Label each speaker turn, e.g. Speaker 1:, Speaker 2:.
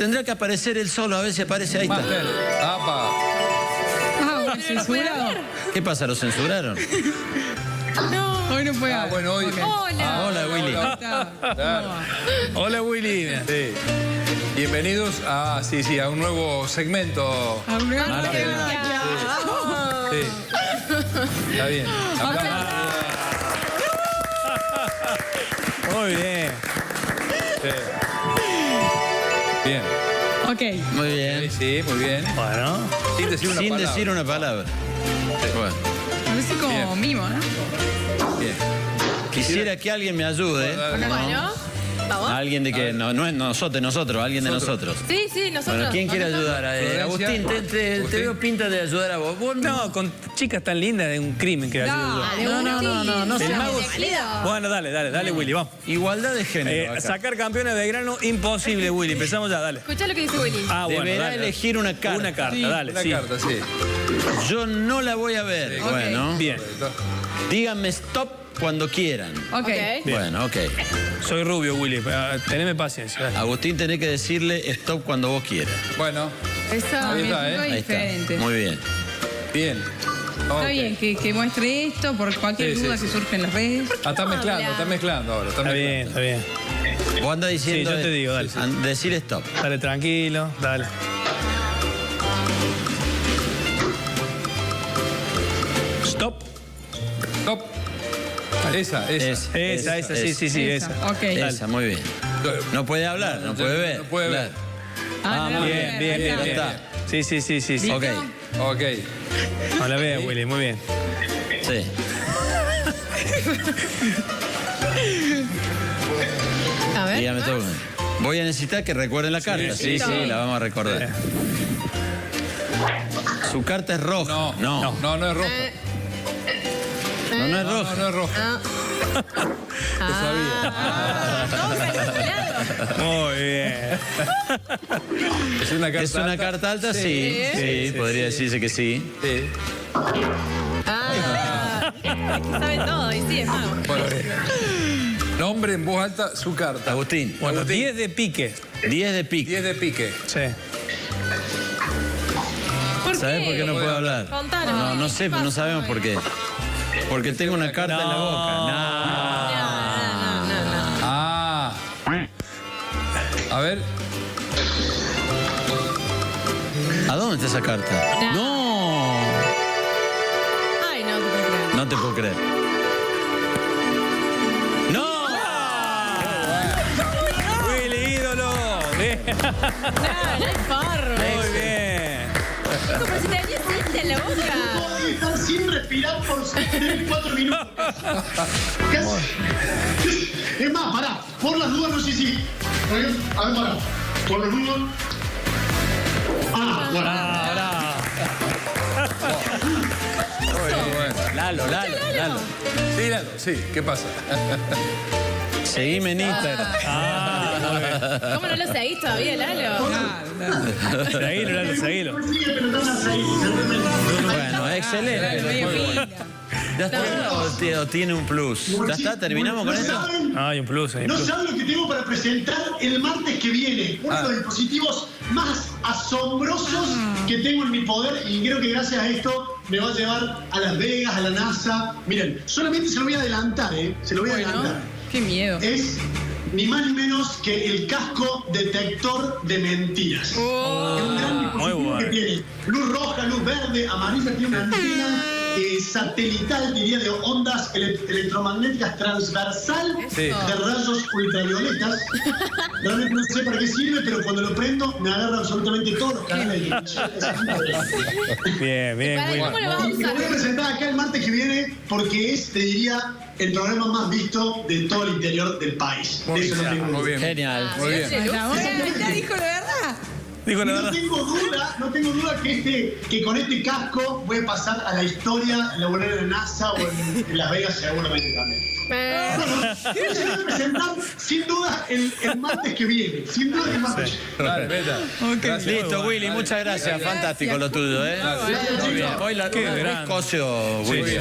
Speaker 1: Tendrá que aparecer él solo, a ver si aparece, ahí está.
Speaker 2: ¡Apa!
Speaker 3: Bueno, censurado.
Speaker 1: ¿Qué pasa? ¿Lo censuraron?
Speaker 3: No. Hoy no puede haber.
Speaker 2: Bueno, hoy...
Speaker 3: Okay.
Speaker 1: Ah, hola, Willy.
Speaker 2: Claro.
Speaker 4: Hola, Willy.
Speaker 2: Sí. Bienvenidos a, a un nuevo segmento.
Speaker 3: A un nuevo
Speaker 2: Sí. Está bien.
Speaker 4: Muy bien.
Speaker 2: Sí. Bien.
Speaker 3: Ok.
Speaker 1: Muy bien.
Speaker 2: Sí, muy bien.
Speaker 4: Bueno.
Speaker 2: Sin decir una
Speaker 1: Sin
Speaker 2: palabra.
Speaker 1: decir una palabra. Bueno,
Speaker 3: Parece como
Speaker 2: Bien.
Speaker 3: mimo, ¿no?
Speaker 2: Bien.
Speaker 1: quisiera que alguien me ayude.
Speaker 5: Bueno, vamos.
Speaker 1: Alguien de que no es nosotros, alguien de nosotros.
Speaker 5: Sí, sí, nosotros.
Speaker 1: Bueno, ¿quién quiere ayudar?
Speaker 2: Florencia.
Speaker 1: Agustín, te veo pinta de ayudar a vos. Vos
Speaker 4: No, con chicas tan lindas de un crimen que ayudo.
Speaker 1: no
Speaker 4: El
Speaker 1: sé.
Speaker 4: mago... Bueno, dale, Willy, vamos.
Speaker 1: Igualdad de género. acá.
Speaker 4: Sacar campeones de grano, imposible, Willy. Empezamos ya, dale.
Speaker 5: Escuchá lo que dice Willy.
Speaker 4: Ah, bueno,
Speaker 1: Deberá
Speaker 4: dale.
Speaker 1: elegir una carta.
Speaker 4: Una carta, dale,
Speaker 2: Una
Speaker 4: sí.
Speaker 2: carta, sí.
Speaker 1: Yo no la voy a ver.
Speaker 2: Sí.
Speaker 1: Bueno,
Speaker 4: Bien.
Speaker 1: díganme stop cuando quieran.
Speaker 3: Ok.
Speaker 4: Bien.
Speaker 1: Bueno, ok.
Speaker 4: Soy rubio, Willy. Teneme paciencia. Dale.
Speaker 1: Agustín, tenés que decirle stop cuando vos quieras.
Speaker 2: Bueno,
Speaker 5: Eso.
Speaker 2: Ahí está,
Speaker 3: México es
Speaker 1: Ahí está.
Speaker 3: diferente.
Speaker 1: Muy bien.
Speaker 2: bien.
Speaker 3: Está bien que muestre esto por cualquier
Speaker 2: Sí,
Speaker 3: duda
Speaker 2: sí,
Speaker 3: que
Speaker 2: sí.
Speaker 3: surge en las redes.
Speaker 2: Está mezclando ahora.
Speaker 4: Está bien, está bien.
Speaker 1: Vos andás diciendo...
Speaker 4: Sí, yo te digo, dale.
Speaker 1: Decir stop.
Speaker 4: Dale, tranquilo, dale. Stop.
Speaker 2: Stop. Esa.
Speaker 4: Esa, sí, esa.
Speaker 3: Ok.
Speaker 1: Esa, muy bien. No puede hablar, no puede ver.
Speaker 2: No puede ver.
Speaker 3: Ah, no,
Speaker 4: Bien, bien, bien,
Speaker 1: Ya
Speaker 4: bien.
Speaker 1: está.
Speaker 4: Sí.
Speaker 1: Ok,
Speaker 2: Ok.
Speaker 4: No la veo, Willy, muy bien.
Speaker 1: sí.
Speaker 5: A ver.
Speaker 1: Dígame todo. Voy a necesitar que recuerden la carta. Sí, la vamos a recordar. Su carta es roja.
Speaker 2: No es roja.
Speaker 1: No es roja.
Speaker 2: No es roja. Lo sabía.
Speaker 4: Muy bien.
Speaker 2: Es una carta
Speaker 1: ¿Es una
Speaker 2: alta.
Speaker 1: carta alta? Sí, podría decirse que sí.
Speaker 2: Sí.
Speaker 5: Es que sabe todo y sí, es mago.
Speaker 2: Bueno. Nombre en voz alta, su carta.
Speaker 1: Agustín,
Speaker 4: Bueno, 10 de pique.
Speaker 1: 10 de pique.
Speaker 2: 10 de pique.
Speaker 4: Sí.
Speaker 5: ¿Por
Speaker 1: ¿Sabes por qué no puedo hablar?
Speaker 5: Contanos.
Speaker 1: No sé, no sabemos por qué. Porque tengo una carta en la boca.
Speaker 2: Ah. A ver.
Speaker 1: ¿A dónde está esa carta? No.
Speaker 5: Ay, no te puedo creer.
Speaker 1: No te puedo creer. ¡No!
Speaker 4: Willy, ídolo. Bien.
Speaker 5: No hay forma.
Speaker 4: Muy bien.
Speaker 5: Es como si tenías cinta en la boca.
Speaker 6: Estar sin respirar por 4 minutos. Casi. Es más, pará. Por las dudas, no sé si. A ver, pará. Por las dudas. Bueno.
Speaker 2: Bueno.
Speaker 1: Lalo.
Speaker 2: Sí, Lalo, sí. ¿Qué pasa?
Speaker 1: Seguime en Instagram.
Speaker 5: ¿Cómo no lo seguís todavía, Lalo?
Speaker 4: Seguilo, Lalo, seguilo.
Speaker 6: Sigue pelotonas ahí.
Speaker 1: Bueno, excelente.
Speaker 3: Medio pila.
Speaker 1: ¿Ya está o tiene un plus? ¿Ya está? ¿Terminamos con esto?
Speaker 4: Hay un plus, hay un
Speaker 6: No
Speaker 4: plus.
Speaker 6: saben lo que tengo para presentar el martes que viene. Uno de los dispositivos más asombrosos que tengo en mi poder y creo que gracias a esto me va a llevar a Las Vegas, a la NASA. Miren, solamente se lo voy a adelantar, Se lo voy a adelantar.
Speaker 3: Qué miedo.
Speaker 6: Es ni más ni menos que el casco detector de mentiras. Es un gran dispositivo
Speaker 4: muy bueno.
Speaker 6: que tiene luz roja, luz verde, amarilla, tiene una antena satelital, diría, de ondas electromagnéticas transversal
Speaker 2: Sí.
Speaker 6: de rayos ultravioletas. Realmente no sé para qué sirve, pero cuando lo prendo me agarra absolutamente todos los canales de televisión.
Speaker 4: Bien, bien,
Speaker 5: Para,
Speaker 4: muy
Speaker 5: ¿cómo
Speaker 4: bien.
Speaker 5: lo vas a
Speaker 6: Y lo voy a
Speaker 5: usar?
Speaker 6: presentar acá el martes que viene porque es, te diría, el programa más visto de todo el interior del país. De eso no tengo
Speaker 2: Muy
Speaker 6: duda.
Speaker 2: bien.
Speaker 1: Genial.
Speaker 2: Muy bien.
Speaker 3: ¿Ya dijo la verdad?
Speaker 4: Dijo la
Speaker 6: No
Speaker 4: verdad.
Speaker 6: tengo duda que con este casco voy a pasar a la historia, en la volver de NASA o en Las Vegas seguramente también. Eso se va a presentar sin duda el martes que viene. Sin duda el martes.
Speaker 2: Dale, Beta. Gracias.
Speaker 1: Listo, Willy, muchas gracias. Fantástico lo tuyo, ¿eh? Muy bien. Hoy la
Speaker 4: Qué grande.
Speaker 1: Escocio, Willy.
Speaker 2: bien.